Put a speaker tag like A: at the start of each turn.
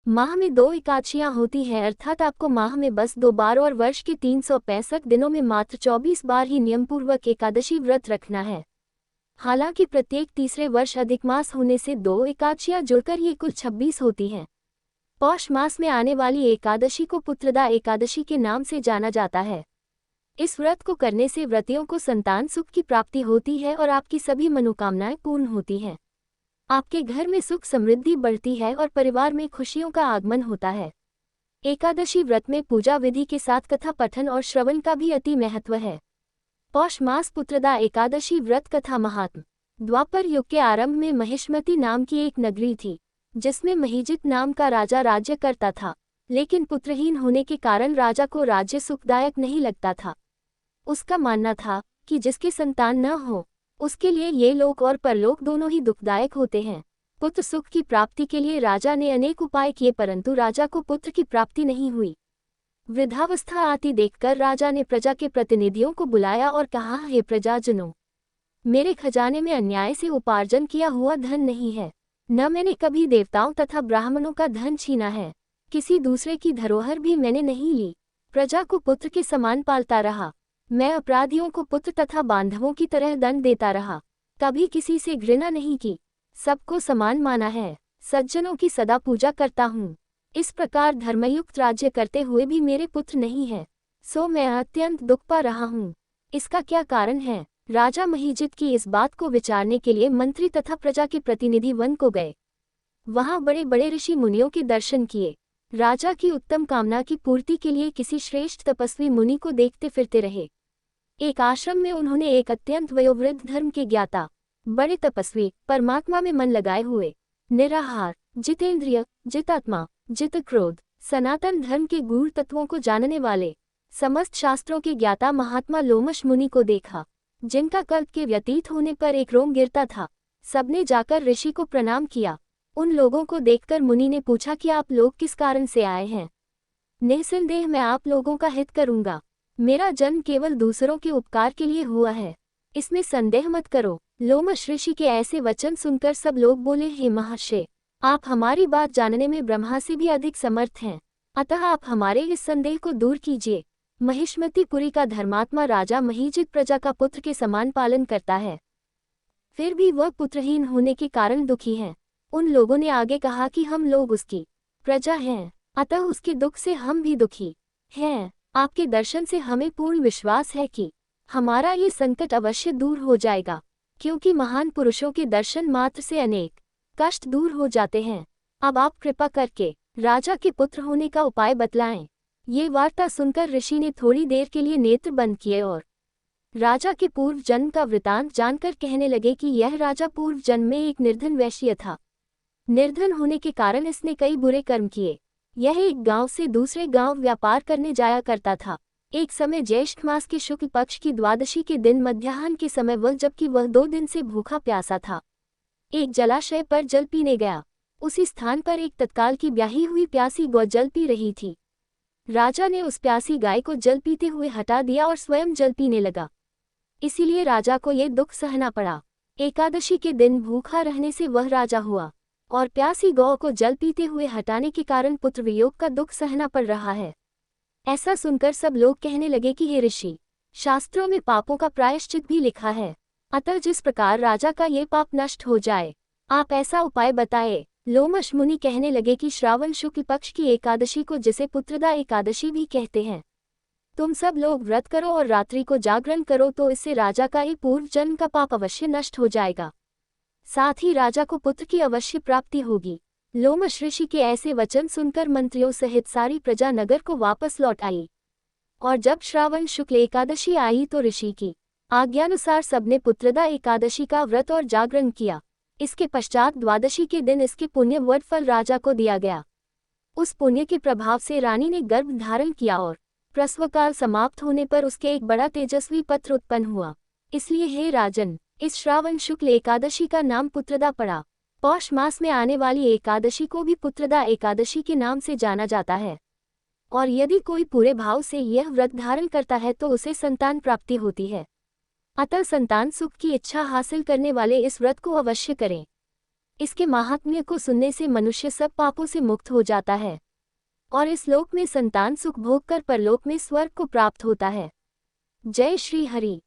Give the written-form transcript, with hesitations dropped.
A: माह में 2 एकादशियां होती हैं, अर्थात आपको माह में बस 2 बार और वर्ष के 365 दिनों में मात्र 24 बार ही नियमपूर्वक एकादशी व्रत रखना है। हालांकि प्रत्येक तीसरे वर्ष अधिक मास होने से 2 एकादशियां जुड़कर ये कुल 26 होती हैं। पौष मास में आने वाली एकादशी को पुत्रदा एकादशी के नाम से जाना जाता है। इस व्रत को करने से व्रतियों को संतान सुख की प्राप्ति होती है और आपकी सभी मनोकामनाएं पूर्ण होती हैं। आपके घर में सुख समृद्धि बढ़ती है और परिवार में खुशियों का आगमन होता है। एकादशी व्रत में पूजा विधि के साथ कथा पठन और श्रवण का भी अति महत्व है। पौष मास पुत्रदा एकादशी व्रत कथा महात्म। द्वापर युग के आरंभ में महिष्मती नाम की एक नगरी थी, जिसमें महीजित नाम का राजा राज्य करता था, लेकिन पुत्रहीन होने के कारण राजा को राज्य सुखदायक नहीं लगता था। उसका मानना था कि जिसके संतान न हो उसके लिए ये लोक और परलोक दोनों ही दुखदायक होते हैं। पुत्र सुख की प्राप्ति के लिए राजा ने अनेक उपाय किए, परंतु राजा को पुत्र की प्राप्ति नहीं हुई। वृद्धावस्था आती देखकर राजा ने प्रजा के प्रतिनिधियों को बुलाया और कहा, हे प्रजाजनों, मेरे खजाने में अन्याय से उपार्जन किया हुआ धन नहीं है। न मैंने कभी देवताओं तथा ब्राह्मणों का धन छीना है। किसी दूसरे की धरोहर भी मैंने नहीं ली। प्रजा को पुत्र के समान पालता रहा। मैं अपराधियों को पुत्र तथा बांधवों की तरह दंड देता रहा। कभी किसी से घृणा नहीं की, सबको समान माना है। सज्जनों की सदा पूजा करता हूँ। इस प्रकार धर्मयुक्त राज्य करते हुए भी मेरे पुत्र नहीं है, सो मैं अत्यंत दुख पा रहा हूँ। इसका क्या कारण है? राजा महीजित की इस बात को विचारने के लिए मंत्री तथा प्रजा के प्रतिनिधि वन को गए। वहां बड़े बड़े ऋषि मुनियों के दर्शन किए। राजा की उत्तम कामना की पूर्ति के लिए किसी श्रेष्ठ तपस्वी मुनि को देखते फिरते रहे। एक आश्रम में उन्होंने एक अत्यंत वयोवृद्ध धर्म के ज्ञाता, बड़े तपस्वी, परमात्मा में मन लगाए हुए, निराहार, जितेंद्रिय, जितात्मा, जित क्रोध, सनातन धर्म के गूढ़ तत्वों को जानने वाले, समस्त शास्त्रों के ज्ञाता महात्मा लोमश मुनि को देखा, जिनका कल्प के व्यतीत होने पर एक रोम गिरता था। सबने जाकर ऋषि को प्रणाम किया। उन लोगों को देखकर मुनि ने पूछा कि आप लोग किस कारण से आए हैं? निस्संदेह मैं आप लोगों का हित करूंगा। मेरा जन्म केवल दूसरों के उपकार के लिए हुआ है, इसमें संदेह मत करो। लोमश ऋषि के ऐसे वचन सुनकर सब लोग बोले, हे महर्षि, आप हमारी बात जानने में ब्रह्मा से भी अधिक समर्थ हैं, अतः आप हमारे इस संदेह को दूर कीजिए। महिष्मतीपुरी का धर्मात्मा राजा महीजित प्रजा का पुत्र के समान पालन करता है, फिर भी वह पुत्रहीन होने के कारण दुखी है। उन लोगों ने आगे कहा कि हम लोग उसकी प्रजा हैं, अतः उसके दुख से हम भी दुखी हैं। आपके दर्शन से हमें पूर्ण विश्वास है कि हमारा ये संकट अवश्य दूर हो जाएगा, क्योंकि महान पुरुषों के दर्शन मात्र से अनेक कष्ट दूर हो जाते हैं। अब आप कृपा करके राजा के पुत्र होने का उपाय बतलाएं। ये वार्ता सुनकर ऋषि ने थोड़ी देर के लिए नेत्र बंद किए और राजा के पूर्व जन्म का वृतांत जानकर कहने लगे कि यह राजा पूर्व जन्म में एक निर्धन वैश्य था। निर्धन होने के कारण इसने कई बुरे कर्म किए। यह एक गांव से दूसरे गांव व्यापार करने जाया करता था। एक समय ज्येष्ठ मास के शुक्ल पक्ष की द्वादशी के दिन मध्याह्न के समय जबकि वह 2 दिन से भूखा प्यासा था, एक जलाशय पर जल पीने गया। उसी स्थान पर एक तत्काल की ब्याही हुई प्यासी गौ जल पी रही थी। राजा ने उस प्यासी गाय को जल पीते हुए हटा दिया और स्वयं जल पीने लगा। इसीलिए राजा को यह दुख सहना पड़ा। एकादशी के दिन भूखा रहने से वह राजा हुआ और प्यासी गौ को जल पीते हुए हटाने के कारण पुत्र वियोग का दुख सहना पड़ रहा है। ऐसा सुनकर सब लोग कहने लगे कि हे ऋषि, शास्त्रों में पापों का प्रायश्चित भी लिखा है, अतः जिस प्रकार राजा का ये पाप नष्ट हो जाए, आप ऐसा उपाय बताए। लोमश मुनि कहने लगे कि श्रावण शुक्ल पक्ष की एकादशी को, जिसे पुत्रदा एकादशी भी कहते हैं, तुम सब लोग व्रत करो और रात्रि को जागरण करो, तो इससे राजा का ये पूर्व जन्म का पाप अवश्य नष्ट हो जाएगा, साथ ही राजा को पुत्र की अवश्य प्राप्ति होगी। लोमश ऋषि के ऐसे वचन सुनकर मंत्रियों सहित सारी प्रजा नगर को वापस लौट आई और जब श्रावण शुक्ल एकादशी आई तो ऋषि की आज्ञानुसार सबने पुत्रदा एकादशी का व्रत और जागरण किया। इसके पश्चात द्वादशी के दिन इसके पुण्य वट फल राजा को दिया गया। उस पुण्य के प्रभाव से रानी ने गर्भ धारण किया और प्रसवकाल समाप्त होने पर उसके एक बड़ा तेजस्वी पुत्र उत्पन्न हुआ। इसलिए हे राजन, इस श्रावण शुक्ल एकादशी का नाम पुत्रदा पड़ा। पौष मास में आने वाली एकादशी को भी पुत्रदा एकादशी के नाम से जाना जाता है और यदि कोई पूरे भाव से यह व्रत धारण करता है तो उसे संतान प्राप्ति होती है। अतः संतान सुख की इच्छा हासिल करने वाले इस व्रत को अवश्य करें। इसके महात्म्य को सुनने से मनुष्य सब पापों से मुक्त हो जाता है और इस लोक में संतान सुख भोग कर परलोक में स्वर्ग को प्राप्त होता है। जय श्री हरि।